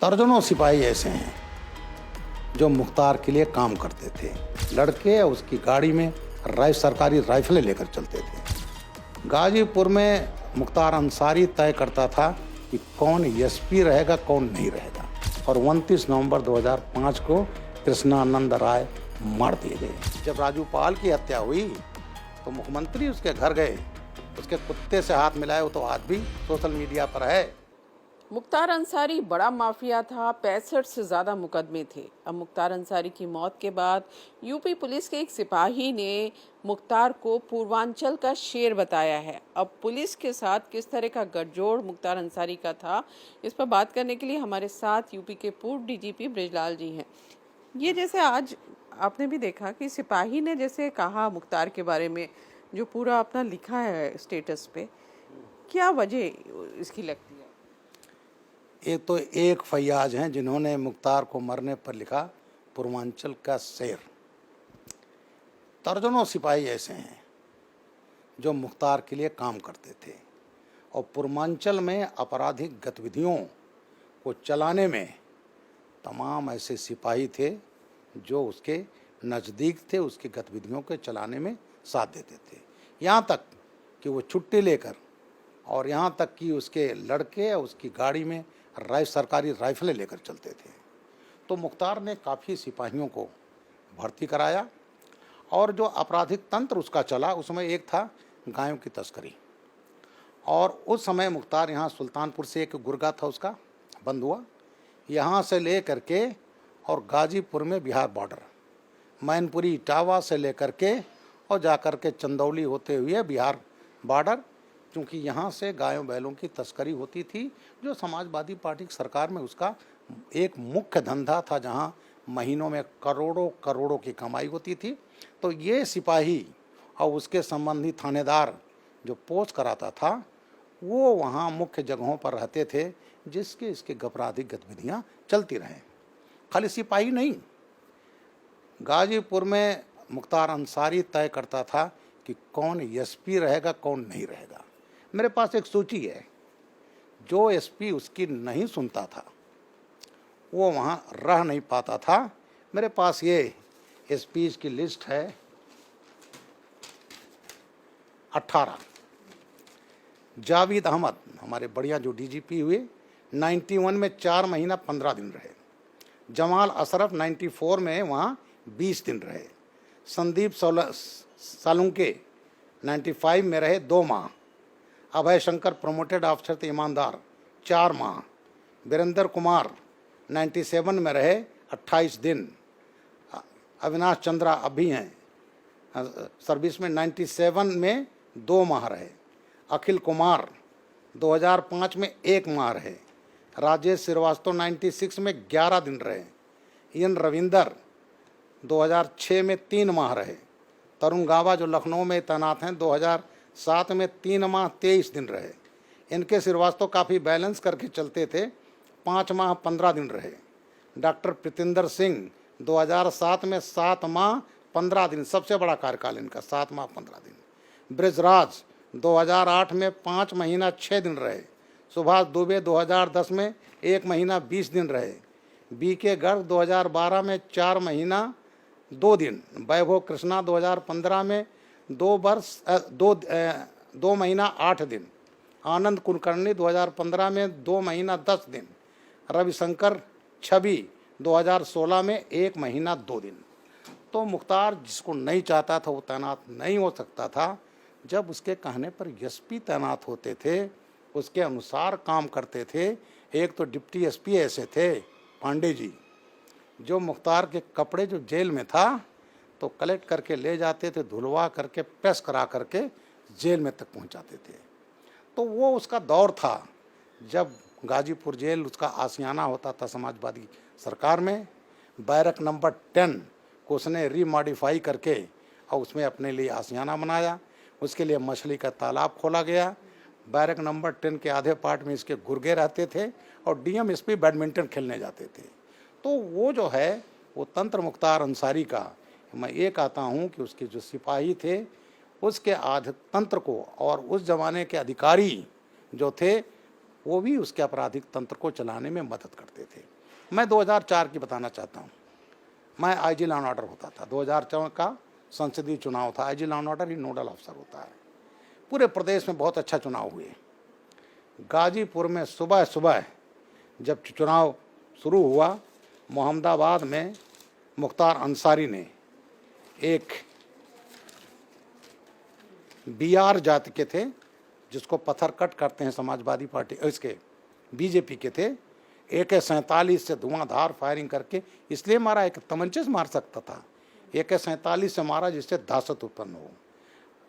दर्जनों सिपाही ऐसे हैं जो मुख्तार के लिए काम करते थे। लड़के उसकी गाड़ी में सरकारी राइफलें लेकर चलते थे। गाजीपुर में मुख्तार अंसारी तय करता था कि कौन एसपी रहेगा, कौन नहीं रहेगा। और 29 नवंबर 2005 को कृष्णानंद राय मार दिए गए। जब राजू पाल की हत्या हुई तो मुख्यमंत्री उसके घर गए, उसके कुत्ते से हाथ मिलाए। वो तो आज भी सोशल मीडिया पर है। मुख्तार अंसारी बड़ा माफिया था। 65 से ज्यादा मुकदमे थे। अब मुख्तार अंसारी की मौत के बाद यूपी पुलिस के एक सिपाही ने मुख्तार को पूर्वांचल का शेर बताया है। अब पुलिस के साथ किस तरह का गठजोड़ मुख्तार अंसारी का था, इस पर बात करने के लिए हमारे साथ यूपी के पूर्व डीजीपी बृजलाल जी हैं। ये जैसे आज आपने भी देखा कि सिपाही ने जैसे कहा मुख्तार के बारे में, जो पूरा अपना लिखा है स्टेटस पे, क्या वजह इसकी लगती है? एक तो एक फैयाज हैं जिन्होंने मुख्तार को मरने पर लिखा पूर्वांचल का शेर। दर्जनों सिपाही ऐसे हैं जो मुख्तार के लिए काम करते थे और पूर्वांचल में आपराधिक गतिविधियों को चलाने में तमाम ऐसे सिपाही थे जो उसके नज़दीक थे, उसकी गतिविधियों के चलाने में साथ देते थे। यहाँ तक कि वो छुट्टी लेकर और यहाँ तक कि उसके लड़के उसकी गाड़ी में सरकारी राइफलें लेकर चलते थे। तो मुख्तार ने काफ़ी सिपाहियों को भर्ती कराया और जो आपराधिक तंत्र उसका चला उसमें एक था गायों की तस्करी। और उस समय मुख्तार यहाँ सुल्तानपुर से एक गुर्गा था उसका बंद हुआ, यहाँ से ले करके और गाजीपुर में बिहार बॉर्डर, मैनपुरी इटावा से ले करके और जा कर के चंदौली होते हुए बिहार बॉर्डर, क्योंकि यहाँ से गायों बैलों की तस्करी होती थी जो समाजवादी पार्टी की सरकार में उसका एक मुख्य धंधा था, जहाँ महीनों में करोड़ों करोड़ों की कमाई होती थी। तो ये सिपाही और उसके संबंधी थानेदार जो पोस्ट कराता था वो वहाँ मुख्य जगहों पर रहते थे जिसके इसके आपराधिक गतिविधियाँ चलती रहें। खाली सिपाही नहीं, गाजीपुर में मुख्तार अंसारी तय करता था कि कौन एसपी रहेगा, कौन नहीं रहेगा। मेरे पास एक सूची है, जो एसपी उसकी नहीं सुनता था वो वहाँ रह नहीं पाता था। मेरे पास ये एसपी की लिस्ट है 18। जावेद अहमद हमारे बढ़िया जो डीजीपी हुए 91 में 4 महीना 15 दिन रहे। जमाल अशरफ 94 में वहाँ 20 दिन रहे। संदीप सालुंके 95 में रहे 2 माह। अभय शंकर प्रमोटेड ऑफिसर थे ईमानदार 4 माह। वीरेंद्र कुमार 97 में रहे 28 दिन। अविनाश चंद्रा अभी हैं सर्विस में 97 में 2 माह रहे। अखिल कुमार 2005 में 1 माह रहे। राजेश श्रीवास्तव 96 में 11 दिन रहे। एन रविंदर 2006 में 3 माह रहे। तरुण गावा जो लखनऊ में तैनात हैं 2007 में 3 माह 23 दिन रहे। इनके श्रीवास्तव काफ़ी बैलेंस करके चलते थे, 5 माह 15 दिन रहे। डॉक्टर प्रीतिंदर सिंह 2007 में 7 माह 15 दिन, सबसे बड़ा कार्यकाल इनका 7 माह 15 दिन। ब्रिजराज 2008 में 5 महीना 6 दिन रहे। सुभाष दुबे 2010 में 1 महीना 20 दिन रहे। बीके गर्ग 2012 में 4 महीना 2 दिन। वैभव कृष्णा 2015 में 2 महीना 8 दिन। आनंद कुलकर्णी 2015 में 2 महीना 10 दिन। रविशंकर छवि 2016 में 1 महीना 2 दिन। तो मुख्तार जिसको नहीं चाहता था वो तैनात नहीं हो सकता था। जब उसके कहने पर एसपी तैनात होते थे, उसके अनुसार काम करते थे। एक तो डिप्टी एसपी ऐसे थे पांडे जी, जो मुख्तार के कपड़े जो जेल में था तो कलेक्ट करके ले जाते थे, धुलवा करके प्रेस करा करके जेल में तक पहुंचाते थे। तो वो उसका दौर था जब गाजीपुर जेल उसका आशियाना होता था समाजवादी सरकार में। बैरक नंबर 10 को उसने रीमॉडिफाई करके और उसमें अपने लिए आशियाना बनाया। उसके लिए मछली का तालाब खोला गया। बैरक नंबर 10 के आधे पार्ट में इसके गुर्गे रहते थे और डीएम एसपी बैडमिंटन खेलने जाते थे। तो वो जो है वो तंत्र मुख्तार अंसारी का, मैं ये कहता हूँ कि उसके जो सिपाही थे उसके आध तंत्र को और उस जमाने के अधिकारी जो थे वो भी उसके आपराधिक तंत्र को चलाने में मदद करते थे। मैं 2004 की बताना चाहता हूँ। मैं आईजी लॉ एंड ऑर्डर होता था, 2004 का संसदीय चुनाव था। IG law and order he nodal अफसर होता है। पूरे प्रदेश में बहुत अच्छा चुनाव हुए। गाजीपुर में सुबह सुबह जब चुनाव शुरू हुआ, मोहम्मदाबाद में मुख्तार अंसारी ने एक बीआर जाति के थे, जिसको पत्थर कट करते हैं समाजवादी पार्टी, इसके बीजेपी के थे, AK-47 से धुआंधार फायरिंग करके इसलिए मारा, एक तमंचे से मार सकता था, AK-47 से मारा जिससे दहशत उत्पन्न हो।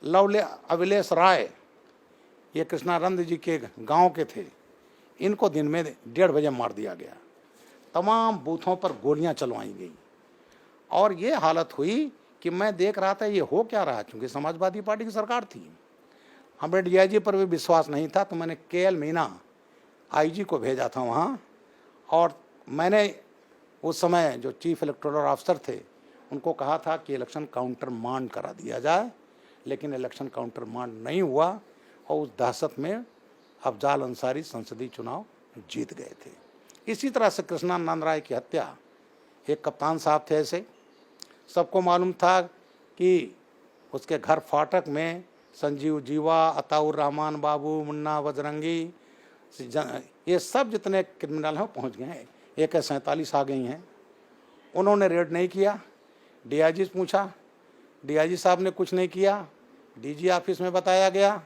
लवले अभिलेष राय, ये कृष्णानंद जी के गांव के थे, इनको दिन में 1:30 बजे मार दिया गया। तमाम बूथों पर गोलियां चलवाई गई और ये हालत हुई कि मैं देख रहा था ये हो क्या रहा, क्योंकि समाजवादी पार्टी की सरकार थी। हमें DIG पर भी विश्वास नहीं था, तो मैंने KL मीना IG को भेजा था वहाँ, और मैंने उस समय जो चीफ इलेक्टोरल ऑफिसर थे उनको कहा था कि इलेक्शन काउंटर मांड करा दिया जाए, लेकिन इलेक्शन काउंटर मांड नहीं हुआ और उस दहशत में अफजाल अंसारी संसदीय चुनाव जीत गए थे। इसी तरह से कृष्णानंद राय की हत्या, एक कप्तान साहब थे ऐसे, सबको मालूम था कि उसके घर फाटक में संजीव जीवा, अताउर रहमान बाबू, मुन्ना बजरंगी, ये सब जितने क्रिमिनल हैं पहुंच गए हैं। AK-47 आ गई हैं। उन्होंने रेड नहीं किया। DIG से पूछा, DIG साहब ने कुछ नहीं किया। DG ऑफिस में बताया गया,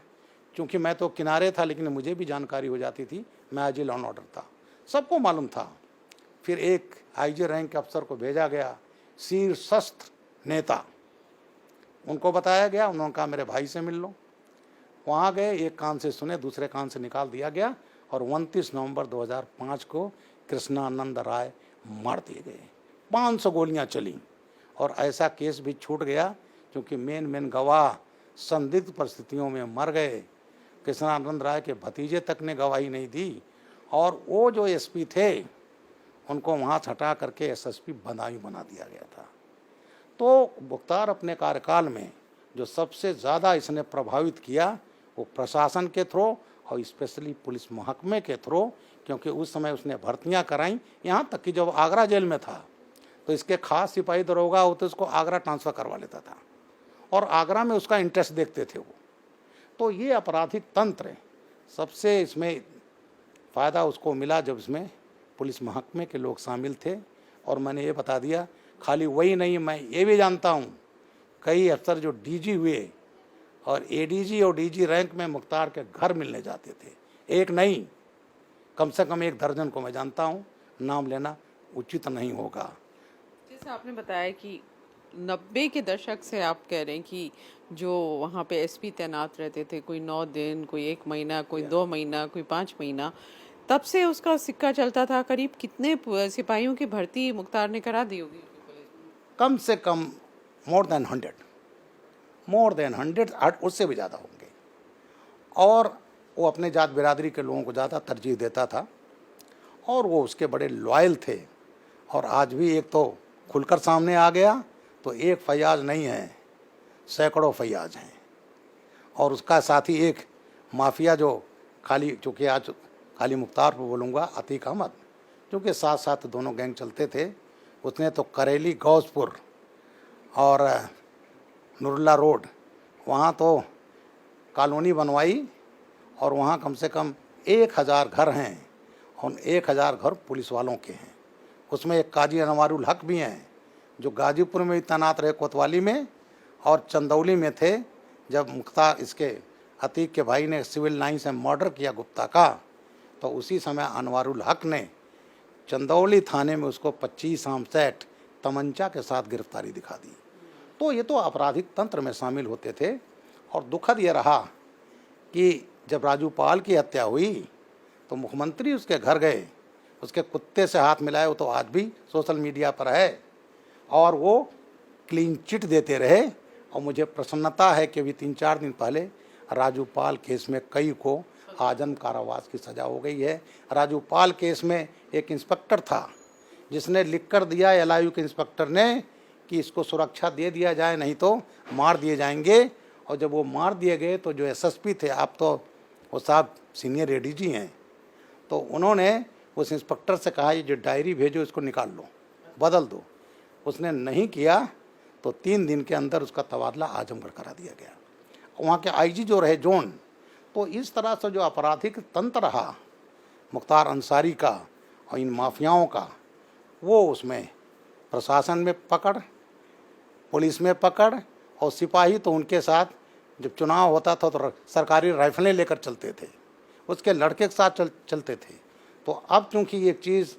क्योंकि मैं तो किनारे था लेकिन मुझे भी जानकारी हो जाती थी, मैं IG लॉ एंड ऑर्डर था, सबको मालूम था। फिर एक IG रैंक अफसर को भेजा गया, शीर्षस्थ नेता, उनको बताया गया, उन्होंने कहा मेरे भाई से मिल लो। वहाँ गए, एक कान से सुने, दूसरे कान से निकाल दिया गया और 29 नवंबर 2005 को कृष्णानंद राय मार दिए गए। 500 गोलियां चली और ऐसा केस भी छूट गया, क्योंकि मेन गवाह संदिग्ध परिस्थितियों में मर गए। कृष्णानंद राय के भतीजे तक ने गवाही नहीं दी और वो जो SP थे उनको वहाँ हटा करके SSP बदायूं बना दिया गया था। तो मुख्तार अपने कार्यकाल में जो सबसे ज़्यादा इसने प्रभावित किया वो प्रशासन के थ्रू और स्पेशली पुलिस महकमे के थ्रू, क्योंकि उस समय उसने भर्तियां कराई। यहाँ तक कि जब आगरा जेल में था तो इसके खास सिपाही दरोगा होते उसको आगरा ट्रांसफ़र करवा लेता था और आगरा में उसका इंटरेस्ट देखते थे वो। तो ये आपराधिक तंत्र सबसे इसमें फ़ायदा उसको मिला जब इसमें पुलिस महकमे के लोग शामिल थे। और मैंने ये बता दिया, खाली वही नहीं, मैं ये भी जानता हूँ कई अफसर जो DG हुए और ADG और DG रैंक में मुख्तार के घर मिलने जाते थे। एक नहीं, कम से कम 1 दर्जन को मैं जानता हूँ, नाम लेना उचित नहीं होगा। जैसे आपने बताया कि 90 के दशक से आप कह रहे हैं कि जो वहाँ पे SP तैनात रहते थे, कोई 9 दिन, कोई 1 महीना, कोई 2 महीना, कोई 5 महीना, तब से उसका सिक्का चलता था। करीब कितने सिपाहियों की भर्ती मुख्तार ने करा दी होगी? कम से कम मोर देन 100, उससे भी ज़्यादा होंगे। और वो अपने जात बिरादरी के लोगों को ज़्यादा तरजीह देता था और वो उसके बड़े लॉयल थे। और आज भी एक तो खुलकर सामने आ गया तो एक फैयाज नहीं है, सैकड़ों फैयाज हैं। और उसका साथी एक माफिया जो चूँकि आज खाली मुख्तार पर बोलूँगा, अतीक अहमद, क्योंकि साथ साथ दोनों गैंग चलते थे। उसने तो करेली, गौसपुर और नुरुल्ला रोड, वहाँ तो कॉलोनी बनवाई और वहाँ कम से कम 1000 घर हैं और 1000 घर पुलिस वालों के हैं। उसमें एक काजी अनवारुल हक भी हैं जो गाजीपुर में भी तैनात रहे, कोतवाली में और चंदौली में थे। जब मुख्तार इसके अतीक के भाई ने सिविल लाइन से मर्डर किया गुप्ता का, तो उसी समय अनवारुल हक ने चंदौली थाने में उसको 25 आर्म सेट तमंचा के साथ गिरफ्तारी दिखा दी। तो ये तो आपराधिक तंत्र में शामिल होते थे। और दुखद ये रहा कि जब राजू पाल की हत्या हुई तो मुख्यमंत्री उसके घर गए, उसके कुत्ते से हाथ मिलाए, वो तो आज भी सोशल मीडिया पर है, और वो क्लीन चिट देते रहे। और मुझे प्रसन्नता है कि अभी 3-4 दिन पहले राजू पाल केस में कई को आजन्म कारावास की सज़ा हो गई है। राजू पाल केस में एक इंस्पेक्टर था जिसने लिख कर दिया LIU के इंस्पेक्टर ने कि इसको सुरक्षा दे दिया जाए, नहीं तो मार दिए जाएंगे। और जब वो मार दिए गए तो जो SSP थे, आप तो वो साहब सीनियर ADG हैं, तो उन्होंने उस इंस्पेक्टर से कहा, ये जो डायरी भेजो इसको निकाल लो, बदल दो। उसने नहीं किया तो 3 दिन के अंदर उसका तबादला आजमगढ़ करा दिया गया। वहाँ के आईजी जो रहे जोन, तो इस तरह से जो आपराधिक तंत्र रहा मुख्तार अंसारी का और इन माफियाओं का, वो उसमें प्रशासन में पकड़, पुलिस में पकड़, और सिपाही तो उनके साथ जब चुनाव होता था तो सरकारी राइफलें लेकर चलते थे, उसके लड़के के साथ चलते थे। तो अब चूंकि एक चीज़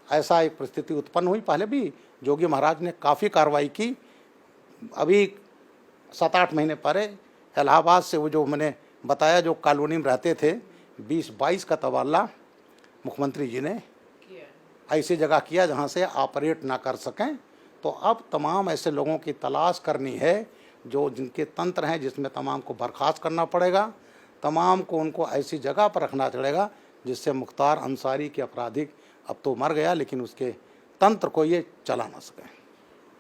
ऐसा एक परिस्थिति उत्पन्न हुई, पहले भी जोगी महाराज ने काफ़ी कार्रवाई की। अभी 7-8 महीने पहले इलाहाबाद से वो जो मैंने बताया जो कॉलोनी में रहते थे 20-22 का तबादला मुख्यमंत्री जी ने ऐसी जगह किया जहां से ऑपरेट ना कर सकें। तो अब तमाम ऐसे लोगों की तलाश करनी है जो जिनके तंत्र हैं, जिसमें तमाम को बर्खास्त करना पड़ेगा, तमाम को उनको ऐसी जगह पर रखना पड़ेगा जिससे मुख्तार अंसारी के आपराधिक, अब तो मर गया लेकिन उसके तंत्र को ये चला ना सके।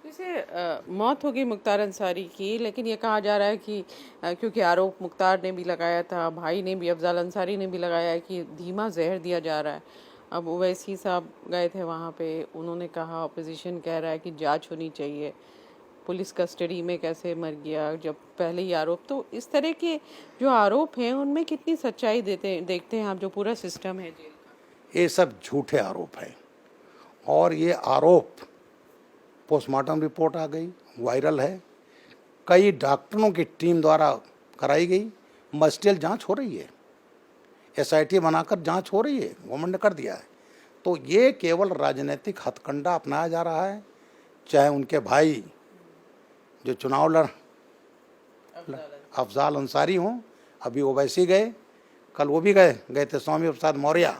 जैसे मौत हो गई मुख्तार अंसारी की, लेकिन ये कहा जा रहा है कि क्योंकि आरोप मुख्तार ने भी लगाया था, भाई ने भी, अफजाल अंसारी ने भी लगाया है कि धीमा जहर दिया जा रहा है। अब ओवैसी साहब गए थे वहाँ पे, उन्होंने कहा, अपोजिशन कह रहा है कि जांच होनी चाहिए, पुलिस कस्टडी में कैसे मर गया जब पहले ही आरोप। तो इस तरह के जो आरोप हैं उनमें कितनी सच्चाई देखते हैं आप, जो पूरा सिस्टम है जेल का? ये सब झूठे आरोप है, और ये आरोप पोस्टमार्टम रिपोर्ट आ गई, वायरल है, कई डॉक्टरों की टीम द्वारा कराई गई, मजिस्ट्रियल जांच हो रही है, SIT बनाकर जांच हो रही है, गवर्नमेंट ने कर दिया है। तो ये केवल राजनीतिक हथकंडा अपनाया जा रहा है, चाहे उनके भाई जो चुनाव लड़ अफजाल अंसारी हों, अभी ओवैसी गए, कल वो भी गए थे स्वामी प्रसाद मौर्य।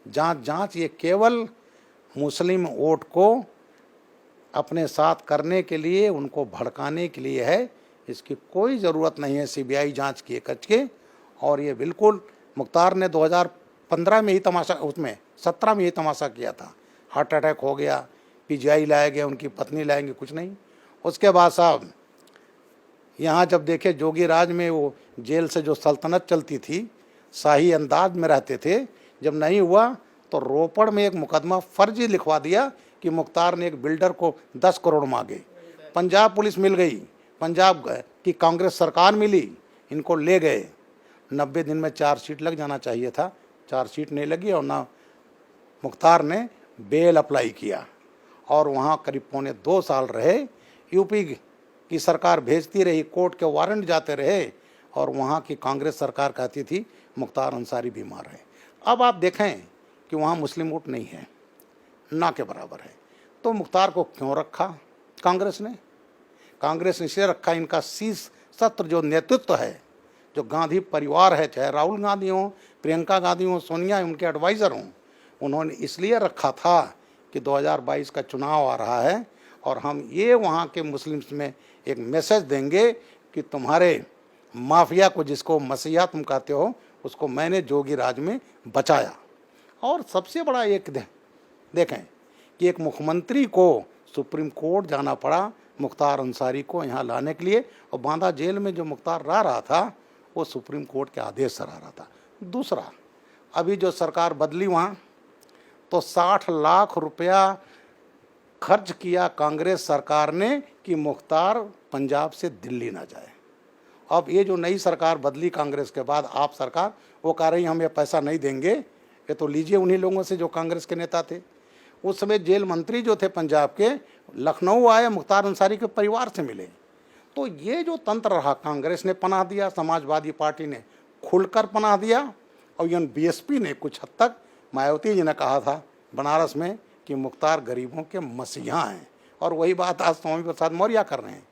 जांच ये केवल मुस्लिम वोट को अपने साथ करने के लिए, उनको भड़काने के लिए है। इसकी कोई ज़रूरत नहीं है CBI जांच किए कच के। और ये बिल्कुल मुख्तार ने 2015 में ही तमाशा, उसमें 17 में ही तमाशा किया था, हार्ट अटैक हो गया, PGI लाया गया, उनकी पत्नी लाएंगे, कुछ नहीं। उसके बाद साहब यहाँ जब देखे जोगी राज में वो जेल से जो सल्तनत चलती थी, शाही अंदाज में रहते थे, जब नहीं हुआ तो रोपड़ में एक मुकदमा फर्जी लिखवा दिया कि मुख्तार ने एक बिल्डर को 10 करोड़ मांगे। पंजाब पुलिस मिल गई, पंजाब की कांग्रेस सरकार मिली, इनको ले गए। 90 दिन में चार्जशीट लग जाना चाहिए था, चार्जशीट नहीं लगी, और ना मुख्तार ने बेल अप्लाई किया, और वहाँ करीब पौने 2 साल रहे। यूपी की सरकार भेजती रही, कोर्ट के वारंट जाते रहे, और वहाँ की कांग्रेस सरकार कहती थी मुख्तार अंसारी बीमार है। अब आप देखें कि वहाँ मुस्लिम वोट नहीं है, ना के बराबर है। तो मुख्तार को क्यों रखा कांग्रेस ने? कांग्रेस ने इसलिए रखा, इनका शीर्ष सत्र जो नेतृत्व है, जो गांधी परिवार है, चाहे राहुल गांधी हो, प्रियंका गांधी हो, सोनिया उनके एडवाइज़र हों, उन्होंने इसलिए रखा था कि 2022 का चुनाव आ रहा है और हम ये वहाँ के मुस्लिम्स में एक मैसेज देंगे कि तुम्हारे माफिया को, जिसको मसीहा तुम कहते हो, उसको मैंने जोगी राज में बचाया। और सबसे बड़ा एक देखें कि एक मुख्यमंत्री को सुप्रीम कोर्ट जाना पड़ा मुख्तार अंसारी को यहाँ लाने के लिए, और बांदा जेल में जो मुख्तार रह रहा था वो सुप्रीम कोर्ट के आदेश से रह रहा था। दूसरा, अभी जो सरकार बदली वहाँ तो 60 लाख रुपया खर्च किया कांग्रेस सरकार ने कि मुख्तार पंजाब से दिल्ली ना जाए। अब ये जो नई सरकार बदली कांग्रेस के बाद, आप सरकार, वो कह रही हम ये पैसा नहीं देंगे, ये तो लीजिए उन्हीं लोगों से जो कांग्रेस के नेता थे। उस समय जेल मंत्री जो थे पंजाब के, लखनऊ आए, मुख्तार अंसारी के परिवार से मिले। तो ये जो तंत्र रहा, कांग्रेस ने पनाह दिया, समाजवादी पार्टी ने खुलकर पनाह दिया, और इन BSP ने कुछ हद तक, मायावती जी ने कहा था बनारस में कि मुख्तार गरीबों के मसीहा हैं, और वही बात आज स्वामी प्रसाद मौर्य कर रहे हैं।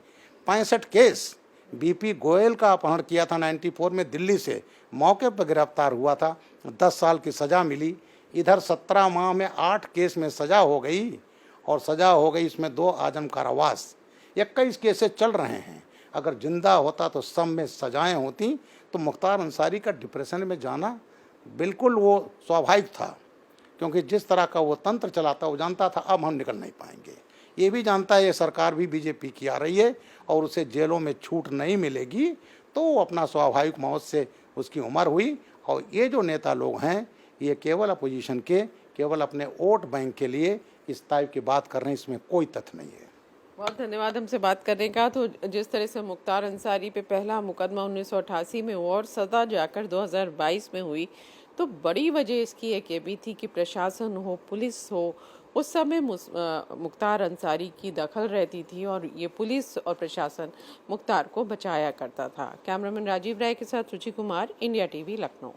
65 केस, BP गोयल का अपहरण किया था 94 में दिल्ली से, मौके पर गिरफ्तार हुआ था, 10 साल की सज़ा मिली। इधर 17 माह में 8 केस में सज़ा हो गई, और सज़ा हो गई इसमें 2 आजम कारावास। 21 केसेस चल रहे हैं। अगर जिंदा होता तो सब में सजाएं होती, तो मुख्तार अंसारी का डिप्रेशन में जाना बिल्कुल वो स्वाभाविक था, क्योंकि जिस तरह का वो तंत्र चलाता, वो जानता था अब हम निकल नहीं पाएंगे। ये भी जानता है ये सरकार भी BJP की आ रही है और उसे जेलों में छूट नहीं मिलेगी, तो वो अपना स्वाभाविक मौत से उसकी उम्र हुई। और ये जो नेता लोग हैं, ये केवल अपोजिशन के केवल अपने वोट बैंक के लिए इस टाइप की बात कर रहे हैं, इसमें कोई तथ्य नहीं है। बहुत धन्यवाद हमसे बात करने का। तो जिस तरह से मुख्तार अंसारी पे पहला मुकदमा 1988 में हुआ और सजा जाकर 2022 में हुई, तो बड़ी वजह इसकी एक ये भी थी कि प्रशासन हो, पुलिस हो, उस समय मुख्तार अंसारी की दखल रहती थी और ये पुलिस और प्रशासन मुख्तार को बचाया करता था। कैमरामैन राजीव राय के साथ रुचि कुमार, इंडिया टीवी, लखनऊ।